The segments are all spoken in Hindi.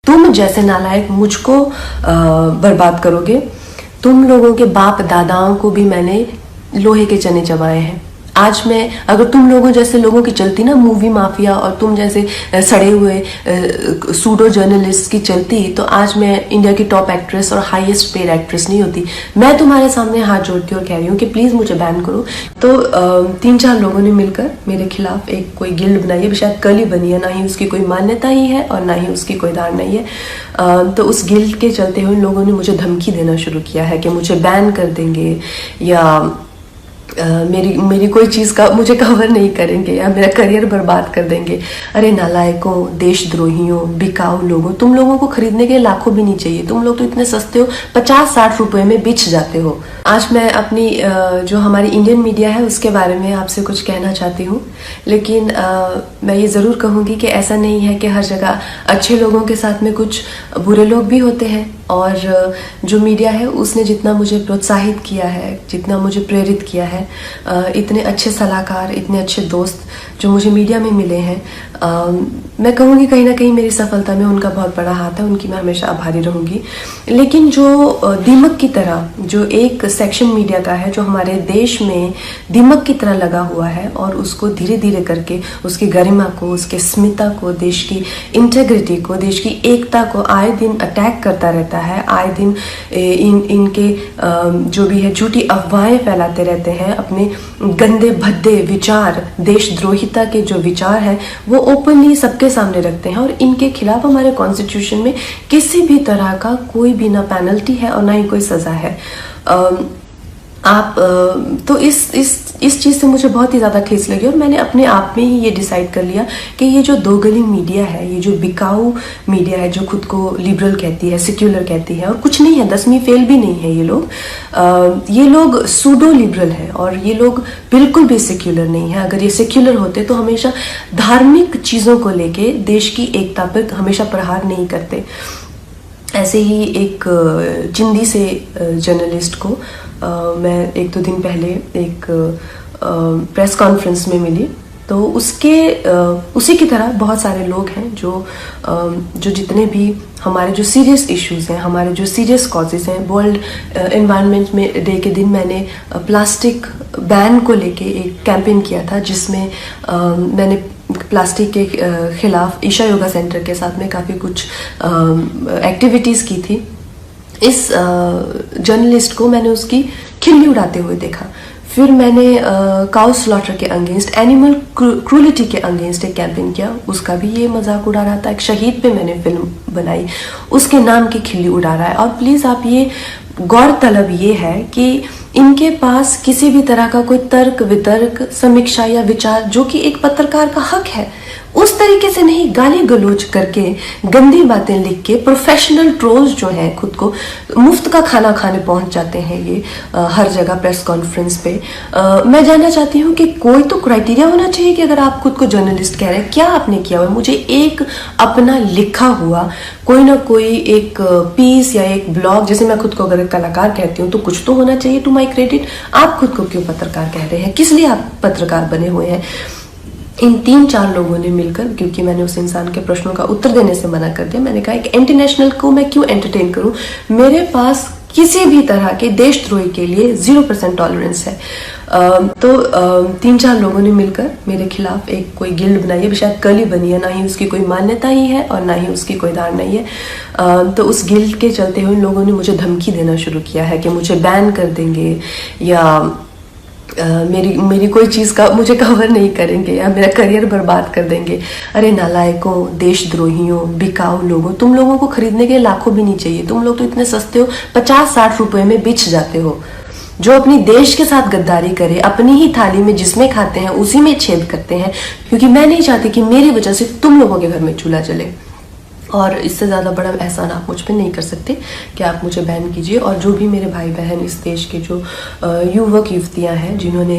तुम जैसे नालायक मुझको बर्बाद करोगे। तुम लोगों के बाप दादाओं को भी मैंने लोहे के चने चबाए हैं। आज मैं अगर तुम लोगों जैसे लोगों की चलती ना मूवी माफिया, और तुम जैसे सड़े हुए सूडो जर्नलिस्ट की चलती, तो आज मैं इंडिया की टॉप एक्ट्रेस और हाईएस्ट पेड एक्ट्रेस नहीं होती। मैं तुम्हारे सामने हाथ जोड़ती हूँ और कह रही हूँ कि प्लीज मुझे बैन करो। तो 3-4 लोगों ने मिलकर मेरे खिलाफ एक कोई गिल्ड बनाई है, शायद कल ही बनी है, ना ही उसकी कोई मान्यता ही है और ना ही उसकी कोई धारणा ही है। तो उस गिल्ड के चलते हुए लोगों ने मुझे धमकी देना शुरू किया है कि मुझे बैन कर देंगे, या मेरी कोई चीज़ का मुझे कवर नहीं करेंगे, या मेरा करियर बर्बाद कर देंगे। अरे नालायकों, देशद्रोहियों, बिकाऊ लोगों, तुम लोगों को खरीदने के लाखों भी नहीं चाहिए। तुम लोग तो इतने सस्ते हो, 50-60 रुपए में बिछ जाते हो। आज मैं अपनी जो हमारी इंडियन मीडिया है उसके बारे में आपसे कुछ कहना चाहती हूँ, लेकिन मैं ये ज़रूर कहूँगी कि ऐसा नहीं है कि हर जगह अच्छे लोगों के साथ में कुछ बुरे लोग भी होते हैं। और जो मीडिया है उसने जितना मुझे प्रोत्साहित किया है, जितना मुझे प्रेरित किया है, इतने अच्छे सलाहकार, इतने अच्छे दोस्त जो मुझे मीडिया में मिले हैं, मैं कहूँगी कहीं ना कहीं मेरी सफलता में उनका बहुत बड़ा हाथ है। उनकी मैं हमेशा आभारी रहूँगी। लेकिन जो दीमक की तरह जो एक सेक्शन मीडिया का है जो हमारे देश में दीमक की तरह लगा हुआ है, और उसको धीरे धीरे करके उसकी गरिमा को, उसके स्मिता को, देश की इंटेग्रिटी को, देश की एकता को आए दिन अटैक करता रहता है। आए दिन इनके जो भी है झूठी अफवाहें फैलाते रहते हैं। अपने गंदे भद्दे विचार, देशद्रोहिता के जो विचार हैं वो ओपनली सबके सामने रखते हैं, और इनके खिलाफ हमारे कॉन्स्टिट्यूशन में किसी भी तरह का कोई भी ना पेनल्टी है और ना ही कोई सजा है। तो इस चीज़ से मुझे बहुत ही ज़्यादा खींच लगी, और मैंने अपने आप में ही ये डिसाइड कर लिया कि ये जो दोगली मीडिया है, ये जो बिकाऊ मीडिया है, जो खुद को लिबरल कहती है, सेक्युलर कहती है, और कुछ नहीं है, 10वीं फेल भी नहीं है ये लोग सूडो लिबरल है, और ये लोग बिल्कुल भी सेक्युलर नहीं है। अगर ये सेक्युलर होते तो हमेशा धार्मिक चीज़ों को लेके देश की एकता पर हमेशा प्रहार नहीं करते। ऐसे ही एक चिंदी से जर्नलिस्ट को मैं 1-2 दिन पहले एक प्रेस कॉन्फ्रेंस में मिली, तो उसी की तरह बहुत सारे लोग हैं जो जितने भी हमारे जो सीरियस इश्यूज हैं, हमारे जो सीरियस कॉजेज हैं। वर्ल्ड एनवायरनमेंट में डे के दिन मैंने प्लास्टिक बैन को लेके एक कैंपेन किया था, जिसमें मैंने प्लास्टिक के खिलाफ ईशा योगा सेंटर के साथ में काफ़ी कुछ एक्टिविटीज़ की थी। इस जर्नलिस्ट को मैंने उसकी खिल्ली उड़ाते हुए देखा। फिर मैंने काउ स्लॉटर के अगेंस्ट, एनिमल क्रूलिटी के अगेंस्ट एक कैंपेन किया, उसका भी ये मजाक उड़ा रहा था। एक शहीद पे मैंने फिल्म बनाई, उसके नाम की खिल्ली उड़ा रहा है। और प्लीज़ आप ये गौरतलब ये है कि इनके पास किसी भी तरह का कोई तर्क वितर्क, समीक्षा या विचार, जो कि एक पत्रकार का हक है, उस तरीके से नहीं गाली गलौज करके, गंदी बातें लिख के, प्रोफेशनल ट्रोल्स जो हैं खुद को मुफ्त का खाना खाने पहुंच जाते हैं ये हर जगह प्रेस कॉन्फ्रेंस पे। मैं जानना चाहती हूँ कि कोई तो क्राइटेरिया होना चाहिए कि अगर आप खुद को जर्नलिस्ट कह रहे हैं, क्या आपने किया हुआ? मुझे एक अपना लिखा हुआ कोई ना कोई एक पीस या एक ब्लॉग, जैसे मैं खुद को अगर कलाकार कहती हूँ तो कुछ तो होना चाहिए टू माई क्रेडिट। आप खुद को क्यों पत्रकार कह रहे हैं? किस लिए आप पत्रकार बने हुए हैं? इन 3-4 लोगों ने मिलकर, क्योंकि मैंने उस इंसान के प्रश्नों का उत्तर देने से मना कर दिया, मैंने कहा कि इंटरनेशनल को मैं क्यों एंटरटेन करूं, मेरे पास किसी भी तरह के देशद्रोही के लिए 0% टॉलरेंस है। तो 3-4 लोगों ने मिलकर मेरे खिलाफ एक कोई गिल्ड बनाई है, शायद कल ही बनी है, ना ही उसकी कोई मान्यता ही है और ना ही उसकी कोई धारणा ही है। तो उस गिल्ड के चलते हुए लोगों ने मुझे धमकी देना शुरू किया है कि मुझे बैन कर देंगे, या मेरी कोई चीज़ का मुझे कवर नहीं करेंगे, या मेरा करियर बर्बाद कर देंगे। अरे नालायकों, देशद्रोहियों, बिकाऊ लोगों, तुम लोगों को खरीदने के लाखों भी नहीं चाहिए। तुम लोग तो इतने सस्ते हो, 50-60 रुपए में बिछ जाते हो। जो अपनी देश के साथ गद्दारी करे, अपनी ही थाली में जिसमें खाते हैं उसी में छेद करते हैं, क्योंकि मैं नहीं चाहती कि मेरी वजह से तुम लोगों के घर में चूल्हा जले। और इससे ज़्यादा बड़ा एहसान आप मुझ पे नहीं कर सकते कि आप मुझे बैन कीजिए। और जो भी मेरे भाई बहन इस देश के जो युवक युवतियाँ हैं जिन्होंने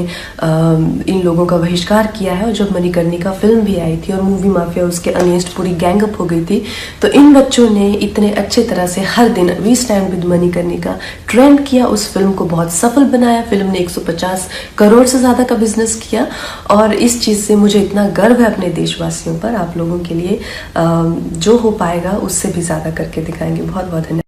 इन लोगों का बहिष्कार किया है, और जब मणिकर्णिका फिल्म भी आई थी और मूवी माफिया उसके अगेंस्ट पूरी गैंगअप हो गई थी, तो इन बच्चों ने इतने अच्छे तरह से हर दिन we stand with Manikarnika trend किया, उस फिल्म को बहुत सफल बनाया। फिल्म ने 150 करोड़ से ज़्यादा का बिजनेस किया, और इस चीज़ से मुझे इतना गर्व है अपने देशवासियों पर, आप लोगों के लिए। जो हो पाएगा उससे भी ज़्यादा करके दिखाएंगे। बहुत बहुत धन्यवाद।